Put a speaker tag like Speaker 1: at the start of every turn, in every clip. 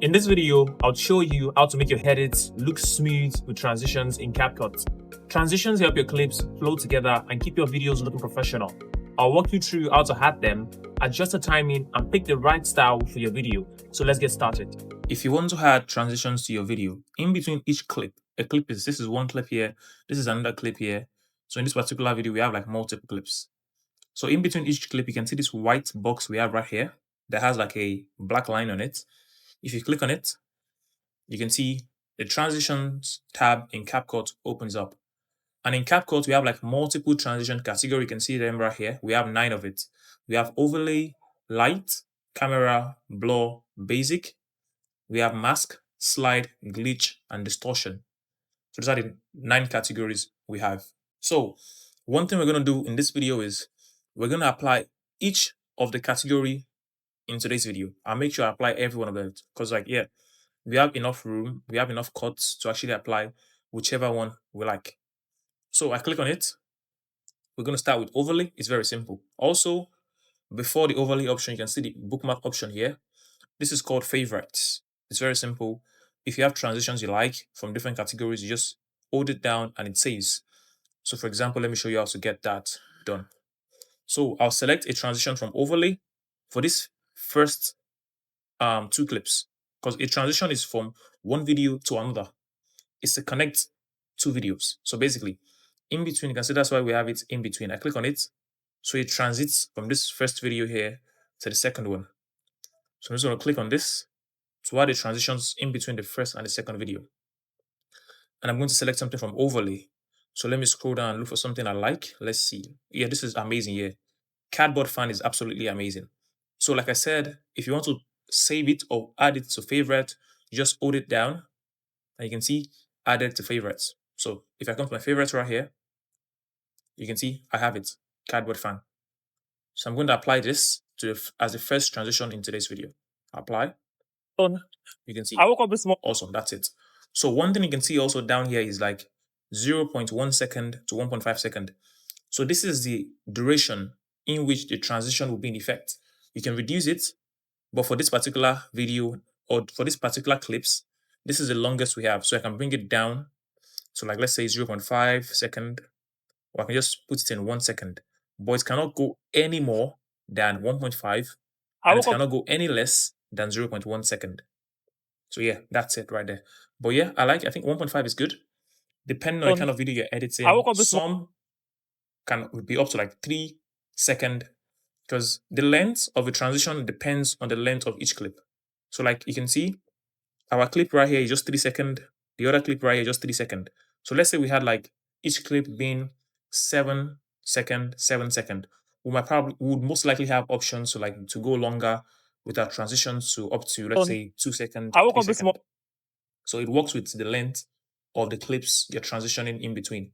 Speaker 1: In this video, I'll show you how to make your edits look smooth with transitions in CapCut. Transitions help your clips flow together and keep your videos looking professional. I'll walk you through how to add them, adjust the timing, and pick the right style for your video. So let's get started. If you want to add transitions to your video, in between each clip, this is one clip here, this is another clip here. So in this particular video, we have like multiple clips. So in between each clip, you can see this white box we have right here that has like a black line on it. If you click on it, you can see the transitions tab in CapCut opens up. And in CapCut, we have like multiple transition category. You can see them right here. We have 9 of it. We have overlay, light, camera, blur, basic. We have mask, slide, glitch, and distortion. So those are the 9 categories we have. So one thing we're going to do in this video is we're going to apply each of the category in today's video. I'll make sure I apply every one of them because we have enough room, we have enough cuts to actually apply whichever one we like. So I click on it. We're going to start with overlay. It's very simple. Also, before the overlay option, you can see the bookmark option here. This is called favorites. It's very simple. If you have transitions you like from different categories, you just hold it down and it saves. So for example, let me show you how to get that done. So I'll select a transition from overlay for this first 2 clips, because a transition is from one video to another. It's to connect 2 videos. So basically, in between, you can see that's why we have it in between. I click on it, so it transits from this first video here to the second one. So I'm just going to click on this to add the transitions in between the first and the second video. And I'm going to select something from overlay. So let me scroll down and look for something I like. Let's see. Yeah, this is amazing here. Cardboard fan is absolutely amazing. So like I said, if you want to save it or add it to favorite, you just hold it down and you can see add it to favorites. So if I come to my favorites right here, you can see I have it, cardboard fan. So I'm going to apply this as the first transition in today's video. Apply. Done. You can see. I woke up this morning. Awesome, that's it. So one thing you can see also down here is like 0.1 second to 1.5 second. So this is the duration in which the transition will be in effect. You can reduce it, but for this particular video or for this particular clips, this is the longest we have. So I can bring it down. So like let's say 0.5 second, or I can just put it in 1 second. But it cannot go any more than 1.5, and it cannot go any less than 0.1 second. So yeah, that's it right there. But yeah, I think 1.5 is good. Depending on the kind of video you're editing, some can be up to like 3 seconds, because the length of a transition depends on the length of each clip. So like you can see, our clip right here is just 3 seconds. The other clip right here is just 3 seconds. So let's say we had like each clip being 7 second, 7 second. We would most likely have options to go longer with our transitions to up to let's say 2 seconds, 3 seconds. So it works with the length of the clips you're transitioning in between.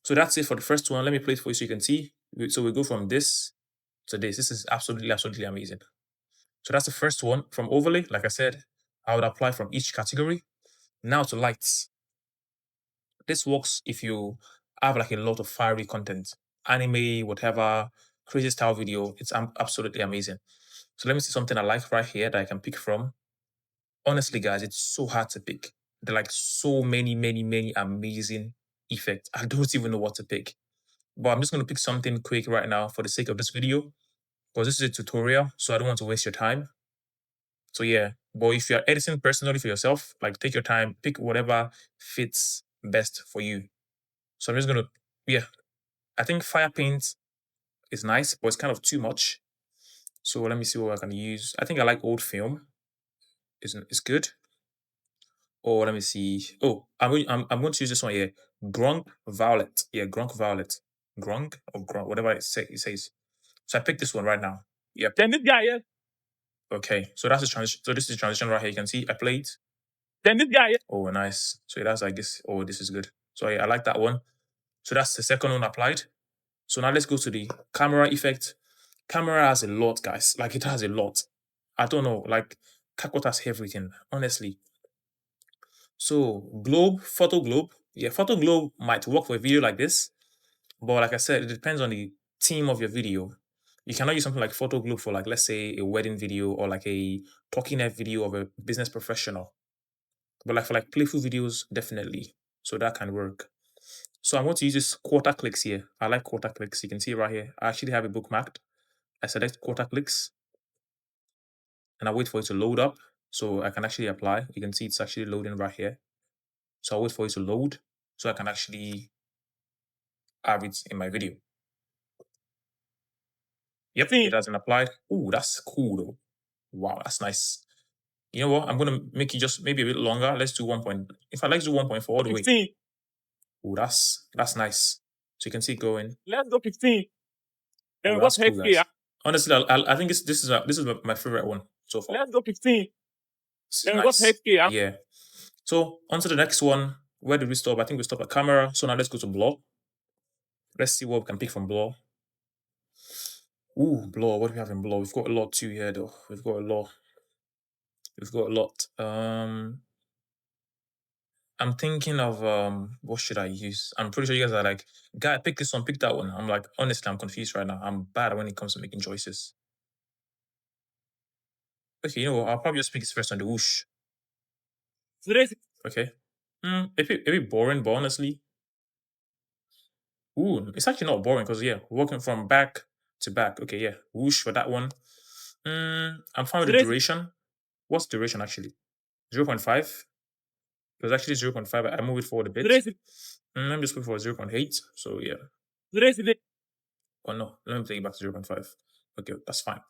Speaker 1: So that's it for the first one. Let me play it for you so you can see. So we go from this to this. This is absolutely amazing. So that's the first one from overlay. Like I said, I would apply from each category. Now to lights. This works if you have like a lot of fiery content, anime, whatever, crazy style video. It's absolutely amazing. So let me see something I like right here that I can pick from. Honestly, guys, it's so hard to pick. There are like so many amazing effects. I don't even know what to pick. But I'm just going to pick something quick right now for the sake of this video, because this is a tutorial, so I don't want to waste your time. So yeah, but if you're editing personally for yourself, like take your time, pick whatever fits best for you. So I'm just going to, I think fire paint is nice, but it's kind of too much. So let me see what I can use. I think I like old film. It's good. Or let me see. Oh, I'm going to use this one here. Grunk Violet. Yeah, Grunk Violet. Grunk or Grunk, whatever it says. So I picked this one right now. Yep. Then this guy, yeah. Okay, so that's the transition. So this is the transition right here. You can see I played. Then this guy, yeah. Oh, nice. So that's like this. Oh, this is good. So yeah, I like that one. So that's the second one applied. So now let's go to the camera effect. Camera has a lot, guys. Like it has a lot. I don't know. Like CapCut has everything, honestly. So globe, photo globe. Yeah, photo globe might work for a video like this. But like I said, it depends on the theme of your video. You cannot use something like photo glue for like, let's say, a wedding video or like a talking head video of a business professional. But like for like playful videos, definitely. So that can work. So I'm going to use this quarter clicks here. I like quarter clicks. You can see right here. I actually have it bookmarked. I select quarter clicks and I wait for it to load up so I can actually apply. You can see it's actually loading right here. So I'll wait for it to load so I can actually have it in my video. Yep, it hasn't applied. Ooh, that's cool though. Wow, that's nice. You know what? I'm gonna make it just maybe a bit longer. Let's do 1 point. In fact, let's do 1.4 all the way.
Speaker 2: 15.
Speaker 1: Ooh, that's nice. So you can see it going.
Speaker 2: Let's go 15.
Speaker 1: Ooh,
Speaker 2: And
Speaker 1: that's
Speaker 2: what's
Speaker 1: cool, guys.
Speaker 2: here?
Speaker 1: Honestly, I think this is my favorite one so far.
Speaker 2: Let's go 15.
Speaker 1: It's
Speaker 2: And
Speaker 1: nice.
Speaker 2: what's here?
Speaker 1: Yeah. So on to the next one. Where did we stop? I think we stopped at camera. So now let's go to blur. Let's see what we can pick from blur. Ooh, blur. What do we have in blur? We've got a lot too here, though. We've got a lot. I'm thinking of what should I use? I'm pretty sure you guys are like, guy, pick this one, pick that one. I'm like, honestly, I'm confused right now. I'm bad when it comes to making choices. Okay, you know what? I'll probably just pick this first on the whoosh. Okay. A bit boring, but honestly. Ooh, it's actually not boring because yeah, working from back to back. Okay, yeah. Whoosh for that one. I'm fine with the duration. What's duration actually? 0.5. It was actually 0.5. I moved it forward a bit. Let me just put for 0.8. So yeah. Oh no, let me take it back to 0.5. Okay, that's fine.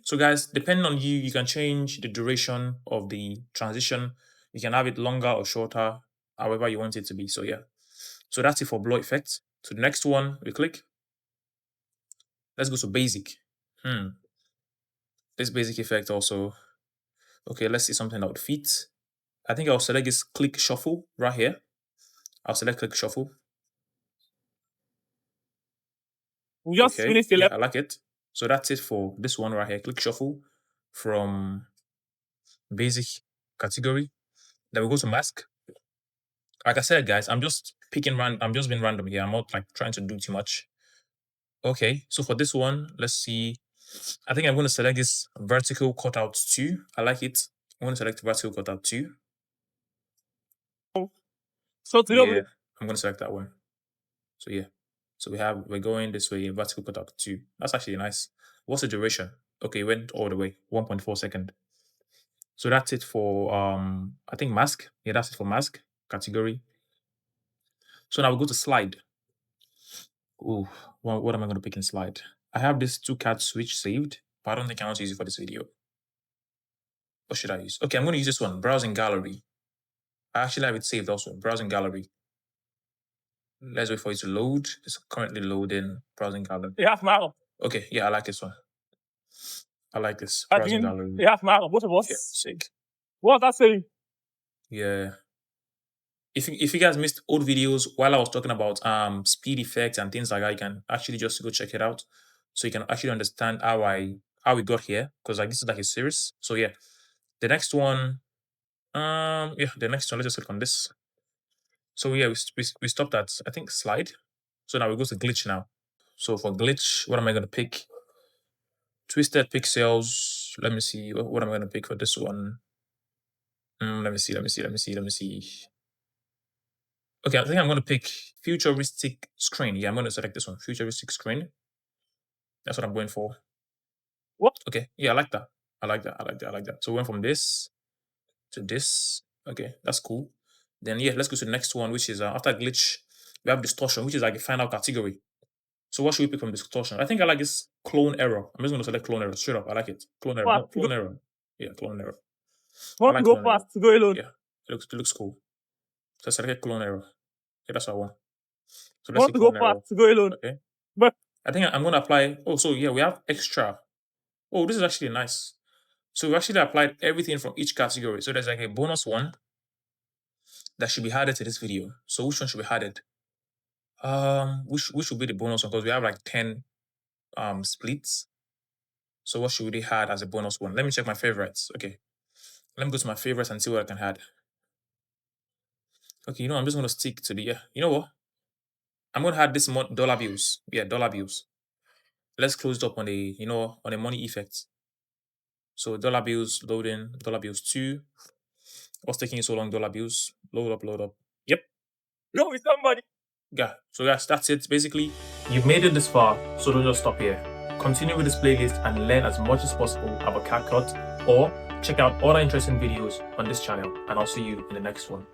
Speaker 1: So guys, depending on you, you can change the duration of the transition. You can have it longer or shorter, however you want it to be. So yeah. So that's it for blur effect. So the next one, we click. Let's go to basic. This basic effect also. Okay, let's see something that would fit. I think I'll select this click shuffle right here. I'll select click shuffle.
Speaker 2: We just
Speaker 1: Okay,
Speaker 2: finished the
Speaker 1: yeah,
Speaker 2: left.
Speaker 1: I like it. So that's it for this one right here. Click shuffle from basic category. Then we go to mask. Like I said, guys, I'm just picking random. I'm just being random here. I'm not like trying to do too much. Okay, so for this one, let's see. I think I'm going to select this vertical cutout 2. I like it. I'm going to select vertical cutout 2.
Speaker 2: So
Speaker 1: Yeah, I'm going to select that one. So yeah. So we're going this way, vertical cutout 2. That's actually nice. What's the duration? Okay, it went all the way, 1.4 second. So that's it for I think mask. Yeah, that's it for mask category. So now we go to slide. Ooh, what am I going to pick in slide? I have this 2-card switch saved, but I don't think I want to use it for this video. What should I use? Okay, I'm going to use this one, browsing gallery. I actually have it saved also, browsing gallery. Let's wait for it to load. It's currently loading browsing gallery. Okay, yeah, I like this one. I like this browsing gallery.
Speaker 2: Both of us.
Speaker 1: Yeah, sick.
Speaker 2: What's that saying?
Speaker 1: Yeah. If you guys missed old videos while I was talking about speed effects and things like that, you can actually just go check it out, so you can actually understand how we got here, because like this is like a series. So yeah, the next one, the next one. Let's just click on this. So yeah, we stopped at I think slide. So now we go to glitch now. So for glitch, what am I gonna pick? Twisted pixels. Let me see. What am I gonna pick for this one? Let me see. Okay, I think I'm going to pick futuristic screen. Yeah, I'm going to select this one, futuristic screen. That's what I'm going for.
Speaker 2: What?
Speaker 1: Okay, yeah, I like that. I like that. So we went from this to this. Okay, that's cool. Then yeah, let's go to the next one, which is after glitch, we have distortion, which is like a final category. So what should we pick from distortion? I think I like this clone error. I'm just going to select clone error straight up. I like it. Clone error. No, clone error. Yeah, clone error.
Speaker 2: Want to go fast to go alone?
Speaker 1: Yeah, it looks cool. So select clone error. Okay, that's what I want. So let's see clone error.
Speaker 2: To go alone.
Speaker 1: Okay.
Speaker 2: But
Speaker 1: I think I'm going to apply. Oh, so yeah, we have extra. Oh, this is actually nice. So we actually applied everything from each category. So there's like a bonus one that should be added to this video. So which one should be added? Which should be the bonus one? Because we have like 10 splits. So what should we add as a bonus one? Let me check my favorites. Okay. Let me go to my favorites and see what I can add. Okay, I'm just going to stick to the, you know what? I'm going to add this dollar bills. Yeah, dollar bills. let's close it up on a on a money effect. So dollar bills loading, dollar bills 2. What's taking you so long? Dollar bills. Load up, load up. Yep.
Speaker 2: Go with somebody.
Speaker 1: Yeah. So that's it. Basically, you've made it this far, so don't just stop here. Continue with this playlist and learn as much as possible about CapCut, or check out other interesting videos on this channel, and I'll see you in the next one.